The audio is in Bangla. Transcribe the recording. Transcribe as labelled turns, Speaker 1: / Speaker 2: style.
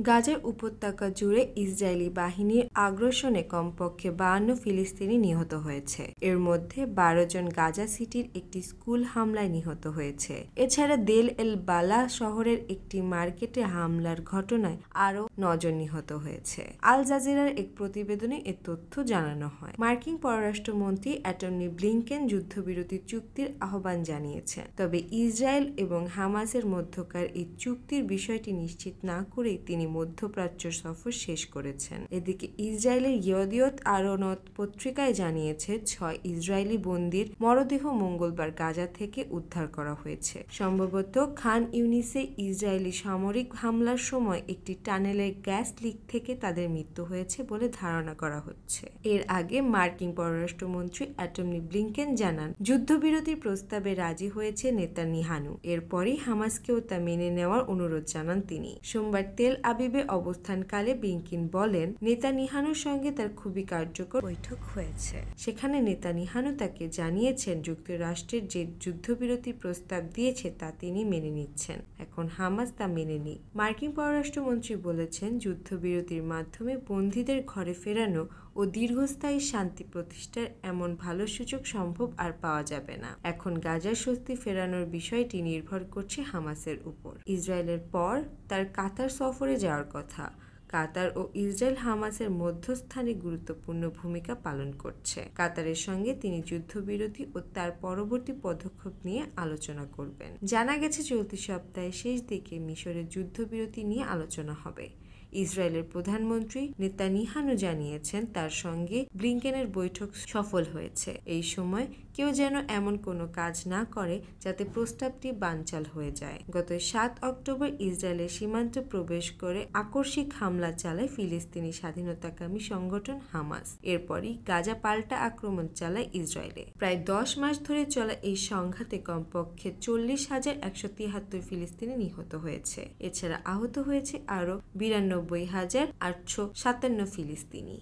Speaker 1: গাজার উপত্যকা জুড়ে ইসরায়েলি বাহিনীর আগ্রাসনে কমপক্ষে 52 ফিলিস্তিনি নিহত হয়েছে। এর মধ্যে 12 জন গাজা সিটির একটি স্কুল হামলায় নিহত হয়েছে। এছাড়া দেল এল বালা শহরের একটি মার্কেটে হামলার ঘটনায় আরও 9 জন নিহত হয়েছে। আল জাজিরার এক প্রতিবেদনে এ তথ্য জানানো হয়। মার্কিন পররাষ্ট্রমন্ত্রী অ্যান্টনি ব্লিংকেন যুদ্ধবিরতি চুক্তির আহ্বান জানিয়েছেন, তবে ইসরায়েল এবং হামাসের মধ্যকার এই চুক্তির বিষয়টি নিশ্চিত না করেই তিনি মধ্যপ্রাচ্য সফর শেষ করেছেন। এদিকে ইসরায়েলের ইয়দিয়ত আরোনত পত্রিকায় জানিয়েছে 6 ইসরায়েলি বন্দীর মরদেহ মঙ্গলবার গাজা থেকে উদ্ধার করা হয়েছে। সম্ভবত খান ইউনিসে ইসরায়েলি সামরিক হামলার সময় একটি টানেলের গ্যাস লিক থেকে তাদের মৃত্যু হয়েছে বলে ধারণা করা হচ্ছে। এর আগে মার্কিন পররাষ্ট্রমন্ত্রী অ্যান্টনি ব্লিংকেন জানান, যুদ্ধবিরতির প্রস্তাবে রাজি হয়েছে নেতানিয়াহু। এরপরই হামাসকেও তা মেনে নেওয়ার অনুরোধ জানান তিনি। সোমবার তেল আবিবে অবস্থানকালে ব্লিংকেন বলেন, নেতানিয়াহুর সঙ্গে তার খুবই কার্যকর বৈঠক হয়েছে। সেখানে নেতানিয়াহু তাকে জানিয়েছেন যুক্তরাষ্ট্রের যে যুদ্ধবিরতি প্রস্তাব দিয়েছে তা তিনি মেনে নিচ্ছেন। এখন হামাস তা মেনে নিক। মার্কিন পররাষ্ট্রমন্ত্রী বলেছেন, যুদ্ধবিরতির মাধ্যমে বন্দীদের ঘরে ফেরানো ও দীর্ঘস্থায়ী শান্তি প্রতিষ্ঠার এমন ভালো সুযোগ সম্ভব আর পাওয়া যাবে না। এখন গাজার স্বস্তি ফেরানোর বিষয়টি নির্ভর করছে হামাসের উপর। ইসরায়েলের পর তার কাতার সফরে যাওয়ার কথা। কাতার ও ইসরায়েল হামাসের মধ্যস্থানে গুরুত্বপূর্ণ ভূমিকা পালন করছে। কাতারের সঙ্গে তিনি যুদ্ধবিরতি ও তার পরবর্তী পদক্ষেপ নিয়ে আলোচনা করবেন। জানা গেছে, চলতি সপ্তাহের শেষ দিকে মিশরের যুদ্ধবিরতি নিয়ে আলোচনা হবে। ইসরায়েলের প্রধানমন্ত্রী নেতানিয়াহু জানিয়েছেন, তার সঙ্গে ব্লিংকেনের বৈঠক সফল হয়েছে। এই সময় কেউ যেন এমন কোনো কাজ না করে যাতে প্রস্তাবটি বানচাল হয়ে যায়। গত 7 অক্টোবর ইসরায়েলের সীমান্ত প্রবেশ করে আকস্মিক হামলা চালায় ফিলিস্তিনি স্বাধীনতাকামী সংগঠন হামাস। এরপরই গাজা পাল্টা আক্রমণ চালায় ইসরায়েলে। প্রায় 10 মাস ধরে চলা এই সংঘাতে কমপক্ষে 40,173 ফিলিস্তিনি নিহত হয়েছে। এছাড়া আহত হয়েছে আরও 92,857 ফিলিস্তিনি।